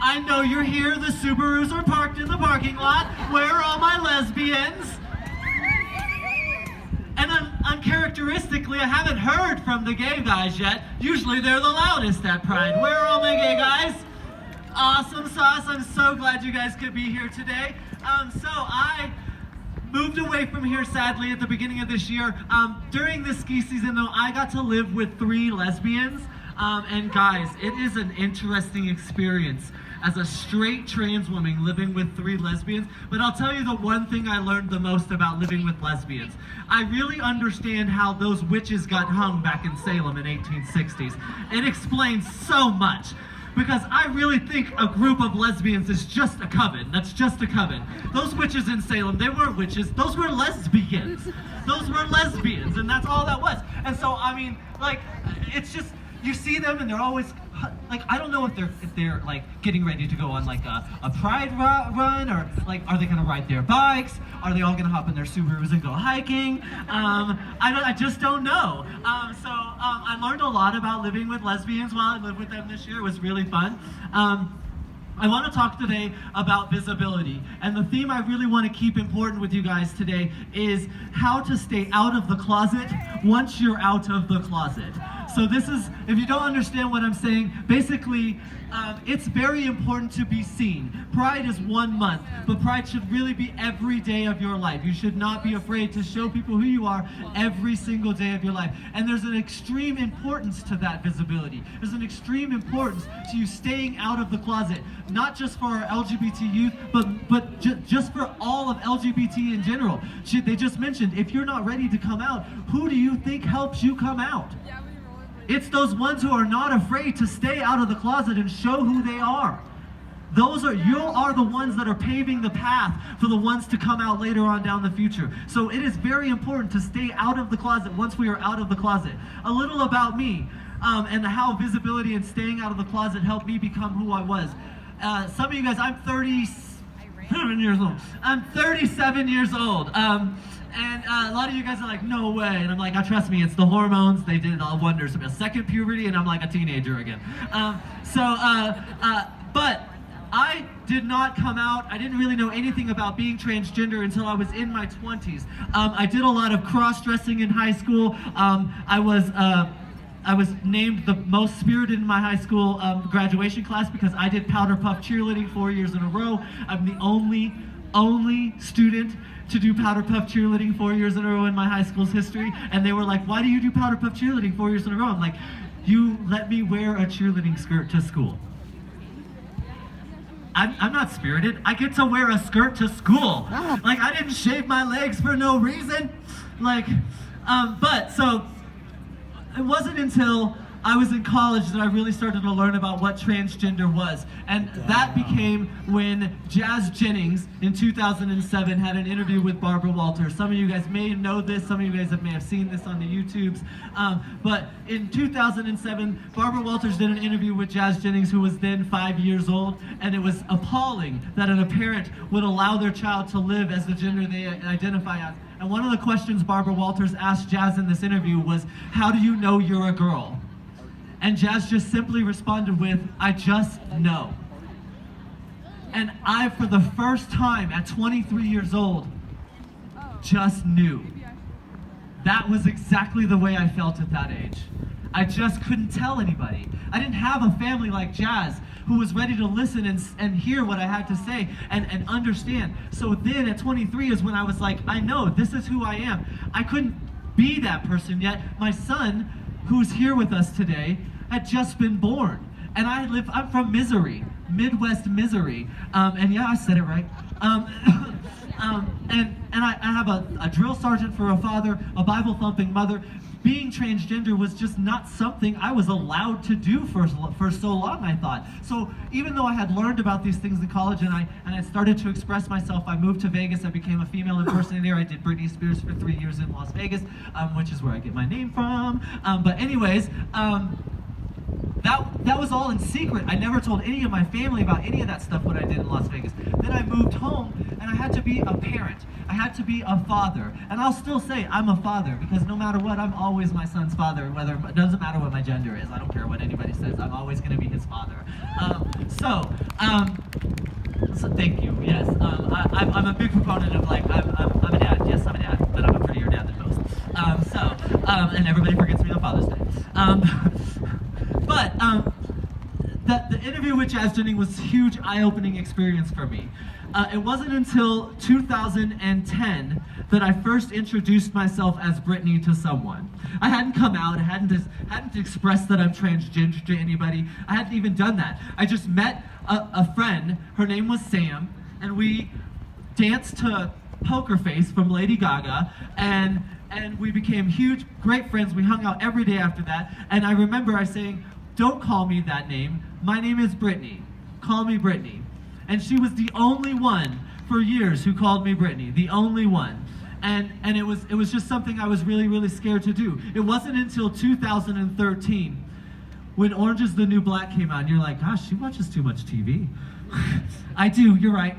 I know you're here. The Subarus are parked in the parking lot. Where are all my lesbians? And uncharacteristically, I haven't heard from the gay guys yet. Usually they're the loudest at Pride. Where are all my gay guys? Awesome sauce. I'm so glad you guys could be here today. So I moved away from here, sadly, at the beginning of this year. During this ski season, though, I got to live with 3 lesbians. And guys, it is an interesting experience as a straight trans woman living with 3 lesbians. But I'll tell you the one thing I learned the most about living with lesbians. I really understand how those witches got hung back in Salem in 1860s. It explains so much. Because I really think a group of lesbians is just a coven. That's just a coven. Those witches in Salem, they weren't witches. Those were lesbians. Those were lesbians, and that's all that was. And so, I mean, like, it's just, you see them and they're always, like, I don't know if they're like getting ready to go on like a pride run, or like, are they gonna ride their bikes? Are they all gonna hop in their Subarus and go hiking? I just don't know. I learned a lot about living with lesbians while I lived with them this year. It was really fun. I want to talk today about visibility, and the theme I really want to keep important with you guys today is how to stay out of the closet once you're out of the closet. So this is, if you don't understand what I'm saying, basically it's very important to be seen. Pride is 1 month, but Pride should really be every day of your life. You should not be afraid to show people who you are every single day of your life. And there's an extreme importance to that visibility. There's an extreme importance to you staying out of the closet, not just for our LGBT youth, but just for all of LGBT in general. They just mentioned, if you're not ready to come out, who do you think helps you come out? It's those ones who are not afraid to stay out of the closet and show who they are. You are the ones that are paving the path for the ones to come out later on down the future. So it is very important to stay out of the closet once we are out of the closet. A little about me and how visibility and staying out of the closet helped me become who I was. Some of you guys, I'm 37 years old. I'm 37 years old. And a lot of you guys are like, no way. And I'm like, trust me, it's the hormones. They did wonders. A second puberty and I'm like a teenager again. But I did not come out. I didn't really know anything about being transgender until I was in my 20s. I did a lot of cross-dressing in high school. I was named the most spirited in my high school graduation class because I did powder puff cheerleading 4 years in a row. I'm the only student to do powder puff cheerleading 4 years in a row in my high school's history. And they were like, why do you do powder puff cheerleading 4 years in a row? I'm like, you let me wear a cheerleading skirt to school. I'm not spirited. I get to wear a skirt to school. Like, I didn't shave my legs for no reason. So it wasn't until I was in college that I really started to learn about what transgender was. And that became when Jazz Jennings in 2007 had an interview with Barbara Walters. Some of you guys may know this, some of you guys may have seen this on the YouTubes. But in 2007, Barbara Walters did an interview with Jazz Jennings, who was then 5 years old, and it was appalling that a parent would allow their child to live as the gender they identify as. And one of the questions Barbara Walters asked Jazz in this interview was, how do you know you're a girl? And Jazz just simply responded with, I just know. And I, for the first time at 23 years old, just knew. That was exactly the way I felt at that age. I just couldn't tell anybody. I didn't have a family like Jazz who was ready to listen and hear what I had to say and understand. So then at 23 is when I was like, I know, this is who I am. I couldn't be that person yet. My son, who's here with us today, had just been born. And I'm from Misery, Midwest Misery. And yeah, I said it right. And I have a drill sergeant for a father, a Bible-thumping mother. Being transgender was just not something I was allowed to do for so long, I thought. So even though I had learned about these things in college and I started to express myself, I moved to Vegas. I became a female impersonator. I did Britney Spears for 3 years in Las Vegas, which is where I get my name from. But anyways, that was all in secret. I never told any of my family about any of that stuff, what I did in Las Vegas. Then I moved home and I had to be a parent. I had to be a father. And I'll still say I'm a father because no matter what, I'm always my son's father. It doesn't matter what my gender is. I don't care what anybody says. I'm always going to be his father. So thank you. Yes, I'm a big proponent of like I'm a dad. Yes, I'm a dad, but I'm a prettier dad than most. And everybody forgets me on Father's Day. But the interview with Jazz Jennings was a huge eye-opening experience for me. It wasn't until 2010 that I first introduced myself as Brittany to someone. I hadn't come out, I hadn't expressed that I'm transgender to anybody. I hadn't even done that. I just met a friend, her name was Sam, and we danced to Poker Face from Lady Gaga, and we became huge, great friends. We hung out every day after that, and I remember I saying, "Don't call me that name. My name is Brittany. Call me Brittany." And she was the only one for years who called me Brittany, the only one. And it was just something I was really, really scared to do. It wasn't until 2013 when Orange is the New Black came out, and you're like, gosh, she watches too much TV. I do, you're right.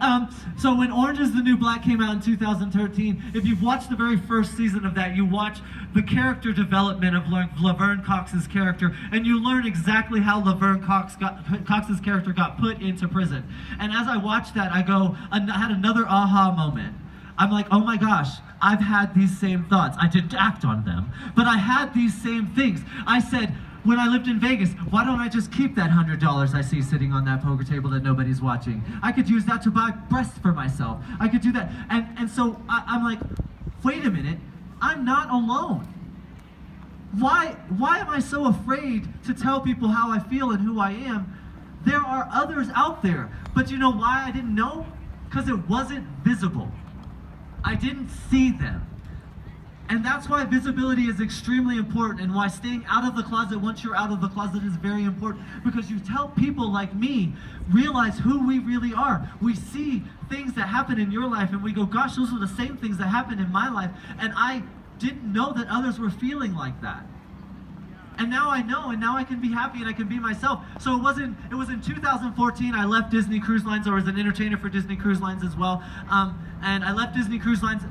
So when Orange is the New Black came out in 2013, if you've watched the very first season of that, you watch the character development of Laverne Cox's character, and you learn exactly how Laverne Cox's character got put into prison. And as I watched that, I had another aha moment. I'm like, oh my gosh, I've had these same thoughts. I didn't act on them, but I had these same things. I said, when I lived in Vegas, why don't I just keep that $100 I see sitting on that poker table that nobody's watching? I could use that to buy breasts for myself. I could do that. And so I'm like, wait a minute, I'm not alone. Why am I so afraid to tell people how I feel and who I am? There are others out there. But you know why I didn't know? Because it wasn't visible. I didn't see them. And that's why visibility is extremely important, and why staying out of the closet once you're out of the closet is very important, because you help people like me realize who we really are. We see things that happen in your life and we go, gosh, those are the same things that happened in my life, and I didn't know that others were feeling like that. And now I know, and now I can be happy and I can be myself. So it was in 2014 I left Disney Cruise Lines, or was an entertainer for Disney Cruise Lines as well. And I left Disney Cruise Lines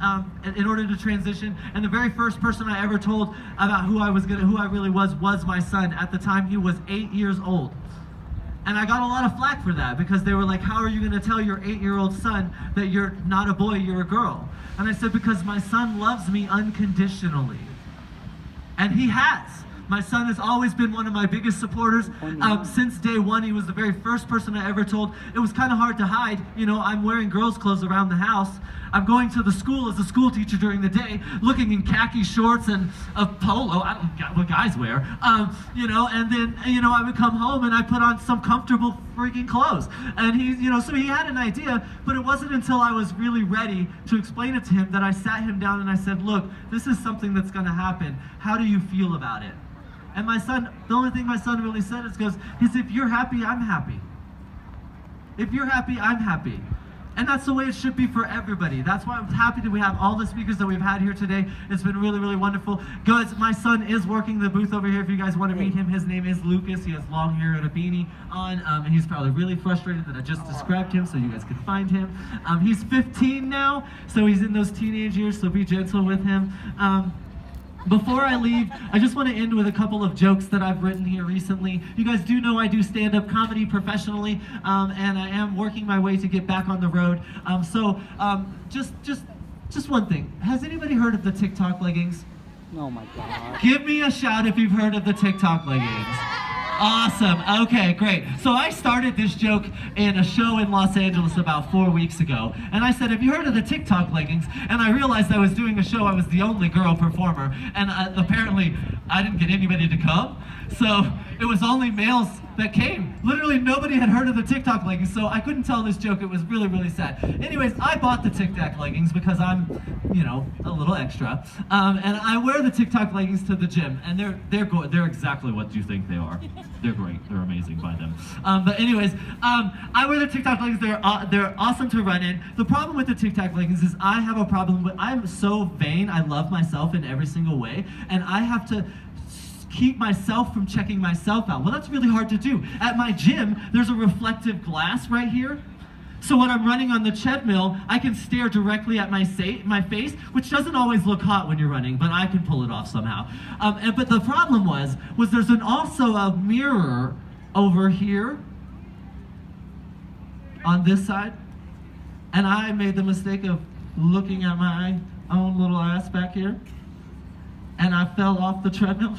in order to transition. And the very first person I ever told about who I really was my son. At the time, he was 8 years old. And I got a lot of flack for that, because they were like, how are you going to tell your 8-year-old son that you're not a boy, you're a girl? And I said, because my son loves me unconditionally. And he has. My son has always been one of my biggest supporters. Since day one, he was the very first person I ever told. It was kind of hard to hide. You know, I'm wearing girls' clothes around the house. I'm going to the school as a school teacher during the day, looking in khaki shorts and a polo. I don't know what guys wear. You know, and then, you know, I would come home and I put on some comfortable freaking clothes. And he, you know, so he had an idea, but it wasn't until I was really ready to explain it to him that I sat him down and I said, look, this is something that's going to happen. How do you feel about it? And my son, the only thing my son really said is, if you're happy, I'm happy. If you're happy, I'm happy. And that's the way it should be for everybody. That's why I'm happy that we have all the speakers that we've had here today. It's been really, really wonderful. Guys, my son is working the booth over here if you guys want to meet him. His name is Lucas. He has long hair and a beanie on, and he's probably really frustrated that I just described him so you guys can find him. He's 15 now, so he's in those teenage years, so be gentle with him. Before I leave, I just want to end with a couple of jokes that I've written here recently. You guys do know I do stand-up comedy professionally, and I am working my way to get back on the road. Just one thing. Has anybody heard of the TikTok leggings? Oh my God. Give me a shout if you've heard of the TikTok leggings. Awesome. Okay, great. So I started this joke in a show in Los Angeles about 4 weeks ago. And I said, have you heard of the TikTok leggings? And I realized I was doing a show. I was the only girl performer. And apparently, I didn't get anybody to come. So it was only males that came. Literally nobody had heard of the TikTok leggings, so I couldn't tell this joke. It was really, really sad. Anyways, I bought the TikTok leggings because I'm, you know, a little extra. And I wear the TikTok leggings to the gym, and they're exactly what you think they are. They're great. They're amazing. Buy them. But anyways, I wear the TikTok leggings. They're awesome to run in. The problem with the TikTok leggings is I have a problem with, I'm so vain. I love myself in every single way, and I have to keep myself from checking myself out. Well, that's really hard to do. At my gym, there's a reflective glass right here. So when I'm running on the treadmill, I can stare directly at my face, which doesn't always look hot when you're running, but I can pull it off somehow. But the problem was there's also a mirror over here. on this side, and I made the mistake of looking at my own little ass back here, and I fell off the treadmill.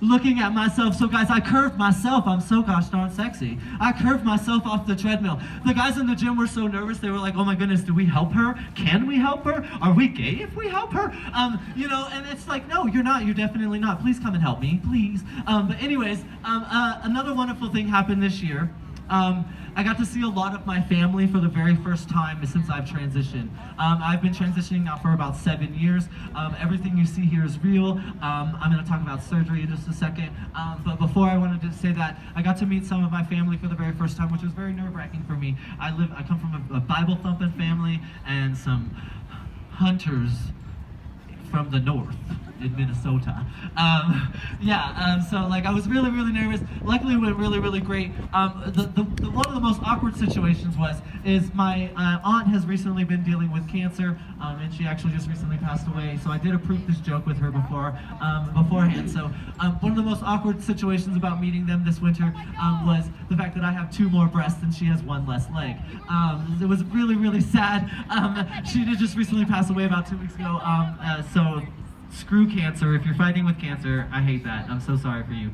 Looking at myself. So guys, I curved myself. I'm so gosh darn sexy. I curved myself off the treadmill. The guys in the gym were so nervous. They were like, oh my goodness, do we help her? Can we help her? Are we gay if we help her? And it's like, no, you're not. You're definitely not. Please come and help me, please. But anyways, another wonderful thing happened this year. I got to see a lot of my family for the very first time since I've transitioned. I've been transitioning now for about 7 years. Everything you see here is real. I'm going to talk about surgery in just a second. But before I wanted to say that, I got to meet some of my family for the very first time, which was very nerve-wracking for me. I come from a Bible-thumping family and some hunters from the north in Minnesota. So like I was really, really nervous. Luckily it went really, really great. One of the most awkward situations is my aunt has recently been dealing with cancer, and she actually just recently passed away. So I did approve this joke with her beforehand. So one of the most awkward situations about meeting them this winter was the fact that I have 2 more breasts and she has 1 less leg. It was really, really sad. She did just recently pass away about 2 weeks ago. So screw cancer. If you're fighting with cancer, I hate that. I'm so sorry for you.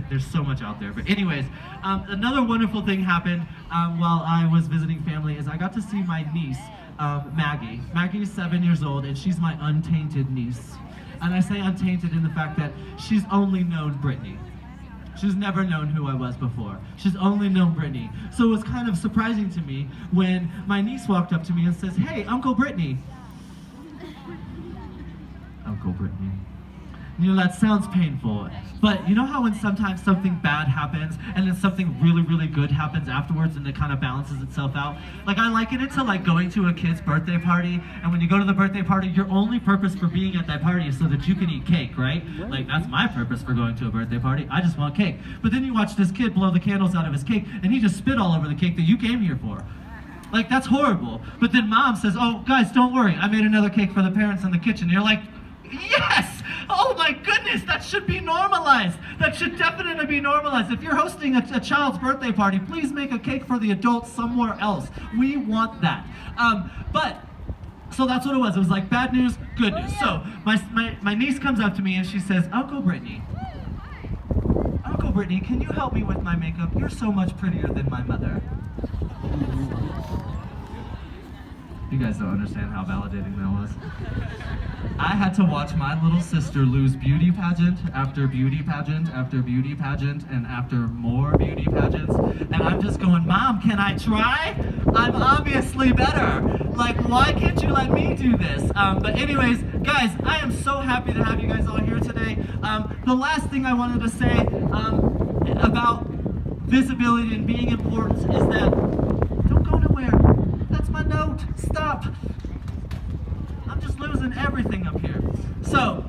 There's so much out there. But anyways, another wonderful thing happened while I was visiting family is I got to see my niece, Maggie. Maggie is 7 years old, and she's my untainted niece. And I say untainted in the fact that she's only known Brittany. She's never known who I was before. She's only known Brittany. So it was kind of surprising to me when my niece walked up to me and says, "Hey, Uncle Brittany." Uncle Brittany. You know, that sounds painful, but you know how when sometimes something bad happens and then something really, really good happens afterwards and it kind of balances itself out? Like, I liken it to like going to a kid's birthday party, and when you go to the birthday party, your only purpose for being at that party is so that you can eat cake, right? Like, that's my purpose for going to a birthday party. I just want cake. But then you watch this kid blow the candles out of his cake and he just spit all over the cake that you came here for. Like, that's horrible. But then mom says, "Oh, guys, don't worry. I made another cake for the parents in the kitchen." And you're like, yes! Oh my goodness, that should be normalized. That should definitely be normalized. If you're hosting a child's birthday party, please make a cake for the adults somewhere else. We want that. So that's what it was. It was like bad news, good news. So my niece comes up to me and she says, Uncle Brittany, can you help me with my makeup? You're so much prettier than my mother. You guys don't understand how validating that was. I had to watch my little sister lose beauty pageant after beauty pageant after beauty pageant and after more beauty pageants. And I'm just going, Mom, can I try? I'm obviously better. Like, why can't you let me do this? But anyways, guys, I am so happy to have you guys all here today. The last thing I wanted to say about visibility and being important is that don't go nowhere. That's my note. Stop. I'm just losing everything up here. So,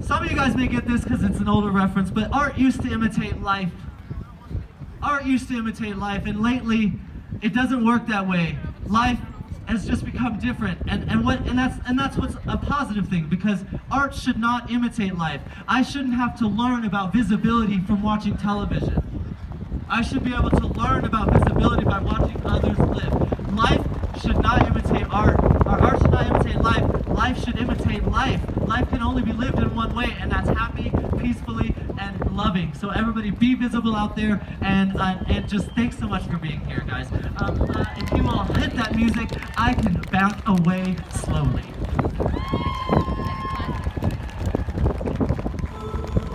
some of you guys may get this because it's an older reference, but art used to imitate life. Art used to imitate life, and lately, it doesn't work that way. Life has just become different, and that's what's a positive thing, because art should not imitate life. I shouldn't have to learn about visibility from watching television. I should be able to learn about visibility by watching others live. Life should not imitate art. Our art should not imitate life. Life should imitate life. Life can only be lived in one way, and that's happy, peacefully, and loving. So everybody be visible out there, and just thanks so much for being here, guys. If you all hit that music, I can back away slowly.